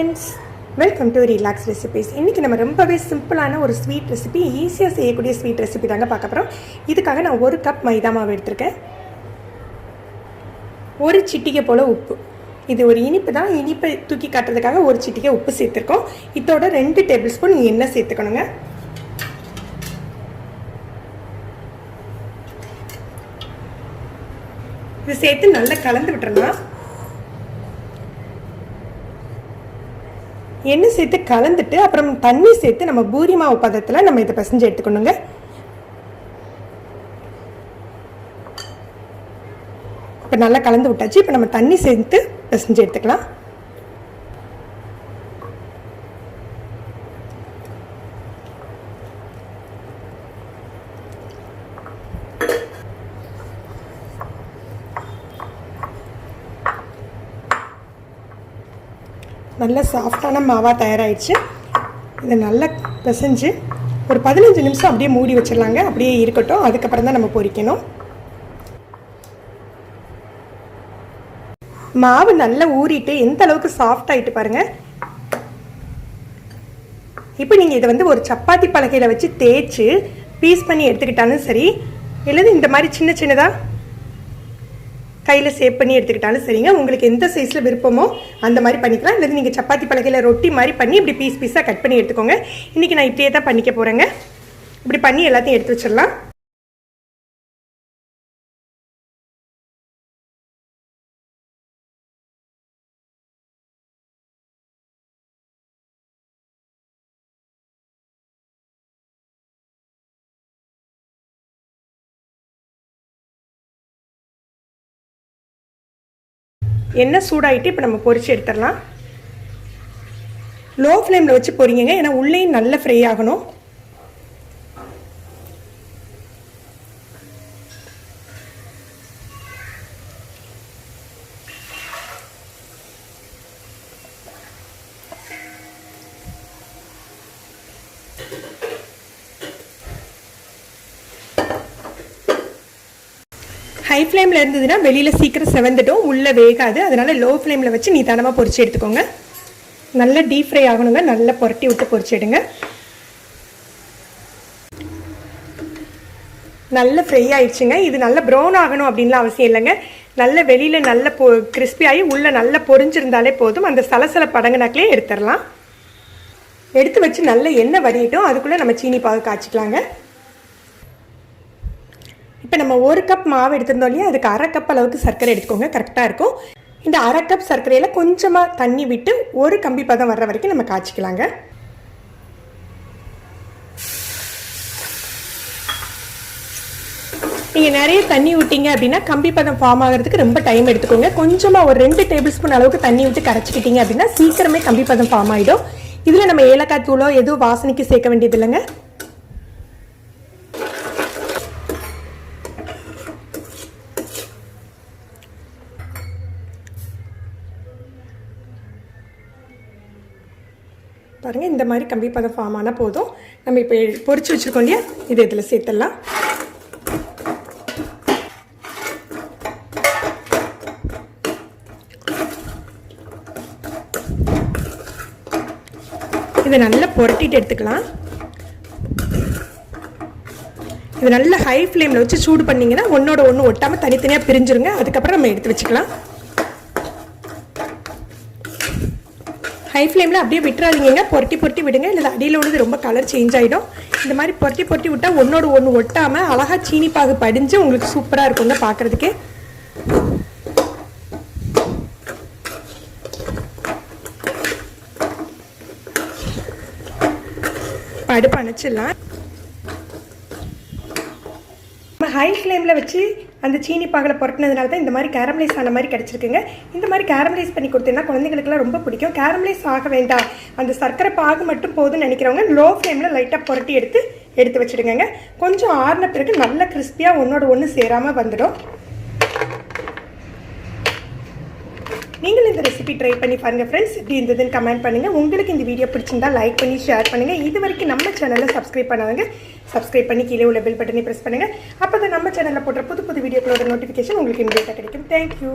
Friends, welcome to relax recipes. இன்றைக்கி நம்ம ரொம்பவே சிம்பிளான ஒரு ஸ்வீட் ரெசிபி, ஈஸியாக செய்யக்கூடிய ஸ்வீட் ரெசிபி தாங்க பார்க்க போகிறோம். இதுக்காக நான் 1 கப் மைதா மாவு எடுத்திருக்கேன். 1 சிட்டிகை போல் உப்பு. இது ஒரு இனிப்பு தான், இனிப்பை தூக்கி காட்டுறதுக்காக 1 சிட்டிகை உப்பு சேர்த்துருக்கோம். இதோட 2 டேபிள் ஸ்பூன் எண்ணெய் சேர்த்துக்கணுங்க. இது சேர்த்து நல்லா கலந்து விட்டுறலாம். எண்ணெய் சேர்த்து கலந்துட்டு அப்புறம் தண்ணி சேர்த்து நம்ம பூரி மாவு பதத்தில் நம்ம இதை பிசைஞ்சு எடுத்துக்கணுங்க. இப்போ நல்லா கலந்து விட்டாச்சு. இப்போ நம்ம தண்ணி சேர்த்து பிசைஞ்சு எடுத்துக்கலாம். நல்ல சாஃப்டான மாவாக தயாராகிடுச்சு. இதை நல்லா பிசைஞ்சு ஒரு 15 நிமிஷம் அப்படியே மூடி வச்சிடலாங்க. அப்படியே இருக்கட்டும், அதுக்கப்புறம் தான் நம்ம பொரிக்கணும். மாவு நல்லா ஊறிட்டு எந்த அளவுக்கு சாஃப்ட் ஆகிட்டு பாருங்கள். இப்போ நீங்கள் இதை வந்து ஒரு சப்பாத்தி பலகையில் வச்சு தேய்ச்சி பீஸ் பண்ணி எடுத்துக்கிட்டாலும் சரி, இல்லது இந்த மாதிரி சின்ன சின்னதாக கையில் சேவ் பண்ணி எடுத்துக்கிட்டாலும் சரிங்க. உங்களுக்கு எந்த சைஸில் விருப்பமோ அந்த மாதிரி பண்ணிக்கலாம். இல்லை நீங்கள் சப்பாத்தி பலகையில் ரொட்டி மாதிரி பண்ணி இப்படி பீஸ் பீஸாக கட் பண்ணி எடுத்துக்கோங்க. இன்றைக்கி நான் இப்படியே தான் பண்ணிக்க போகிறேங்க. இப்படி பண்ணி எல்லாத்தையும் எடுத்து வச்சிடலாம். எண்ணெய் சூடாகிட்டு இப்போ நம்ம பொரிச்சு எடுத்துடலாம். லோ ஃப்ளேமில் வச்சு பொரிங்க, ஏன்னா உள்ளேயும் நல்ல ஃப்ரை ஆகணும். ஹை ஃப்ளேமில் இருந்ததுன்னா வெளியில் சீக்கிரம் செவந்துட்டும், உள்ளே வேகாது. அதனால் லோ ஃப்ளேமில் வச்சு நிதானமாக பொரிச்சு எடுத்துக்கோங்க. நல்லா டீப் ஃப்ரை ஆகணுங்க. நல்லா புரட்டி விட்டு பொரிச்சு எடுங்க. நல்ல ஃப்ரை ஆயிடுச்சுங்க. இது நல்ல ப்ரௌன் ஆகணும் அப்படின்லாம் அவசியம் இல்லைங்க. நல்ல வெளியில் நல்ல கிறிஸ்பி ஆகி உள்ளே நல்லா பொரிஞ்சிருந்தாலே போதும். அந்த சலசல படங்குனாக்கிலே எடுத்துடலாம். எடுத்து வச்சு நல்ல எண்ணெய் வடியட்டும். அதுக்குள்ளே நம்ம சீனி பாகு காய்ச்சிக்கலாங்க. இப்போ நம்ம 1 கப் மாவு எடுத்திருந்தோம் இல்லையா, அதுக்கு 1/2 கப் அளவுக்கு சர்க்கரை எடுத்துக்கோங்க. கரெக்டாக இருக்கும். இந்த 1/2 கப் சர்க்கரையில் கொஞ்சமாக தண்ணி விட்டு ஒரு கம்பி பதம் வர்ற வரைக்கும் நம்ம காய்ச்சிக்கலாங்க. நீங்கள் நிறைய தண்ணி விட்டீங்க அப்படின்னா கம்பி பதம் ஃபார்ம் ஆகிறதுக்கு ரொம்ப டைம் எடுத்துக்கோங்க. கொஞ்சமாக ஒரு 2 டேபிள் ஸ்பூன் அளவுக்கு தண்ணி விட்டு கரைச்சிக்கிட்டீங்க அப்படின்னா சீக்கிரமே கம்பி பதம் ஃபார்ம் ஆகிடும். இதில் நம்ம ஏலக்காய் தூளோ எதுவும் வாசனைக்கு சேர்க்க வேண்டியது இல்லைங்க. பாருங்கள், இந்த மாதிரி கம்பி பதம் ஃபார்ம் ஆனால் போதும். நம்ம இப்போ பொரிச்சு வச்சுருக்கோம் இல்லையா, இது இதில் சேர்த்துடலாம். இதை நல்லா புரட்டிட்டு எடுத்துக்கலாம். இது நல்லா ஹை ஃப்ளேமில் வச்சு சூடு பண்ணிங்கன்னா ஒன்றோட ஒன்று ஒட்டாமல் தனித்தனியாக பிரிஞ்சிருங்க. அதுக்கப்புறம் நம்ம எடுத்து வச்சுக்கலாம். ஹை ஃப்ளேமில் அப்படியே விட்டுறாதீங்க. பொரட்டி பொரட்டி விடுங்க, இல்லை அடியில் உள்ளது ரொம்ப கலர் சேஞ்ச் ஆகிடும். இந்த மாதிரி பொரட்டி பொரட்டி விட்டால் ஒன்றோட ஒன்று ஒட்டாமல் அழகாக சீனி பாகு படிஞ்சு உங்களுக்கு சூப்பராக இருக்குங்க பார்க்குறதுக்கு. அடுப்பு அணைச்சிடலாம். ஹை ஃப்ளேமில் வச்சு அந்த சீனி பாகில் புரட்டினதுனால தான் இந்த மாதிரி கேரமலைஸ் ஆன மாதிரி கிடச்சிருக்குங்க. இந்த மாதிரி கேரமலைஸ் பண்ணி கொடுத்தீங்கன்னா குழந்தைங்களுக்குலாம் ரொம்ப பிடிக்கும். கேரமலைஸ் ஆக வேண்டாம், அந்த சர்க்கரை பாகு மட்டும் போதும்னு நினைக்கிறவங்க லோ ஃப்ளேமில் லைட்டாக புரட்டி எடுத்து வச்சுடுங்க. கொஞ்சம் ஆறின பிறகு நல்ல கிறிஸ்பியாக ஒன்றோட ஒன்று சேராமல் வந்துடும். நீங்கள் இந்த ரெசிபி ட்ரை பண்ணி பாருங்கள் ஃப்ரெண்ட்ஸ். எப்படி இருந்ததுன்னு கமெண்ட் பண்ணுங்கள். உங்களுக்கு இந்த வீடியோ பிடிச்சிருந்தா லைக் பண்ணி ஷேர் பண்ணுங்கள். இது வரைக்கும் நம்ம சேனலில் சப்ஸ்கிரைப் பண்ணாதவங்க சப்ஸ்கிரைப் பண்ணி கீழே உள்ள பெல் பட்டனை ப்ரெஸ் பண்ணுங்கள். அப்போ தான் நம்ம சேனலில் போடுற புது புது வீடியோக்களோட நோட்டிஃபிகேஷன் உங்களுக்கு இமீடியட்டாக கிடைக்கும். தேங்க்யூ.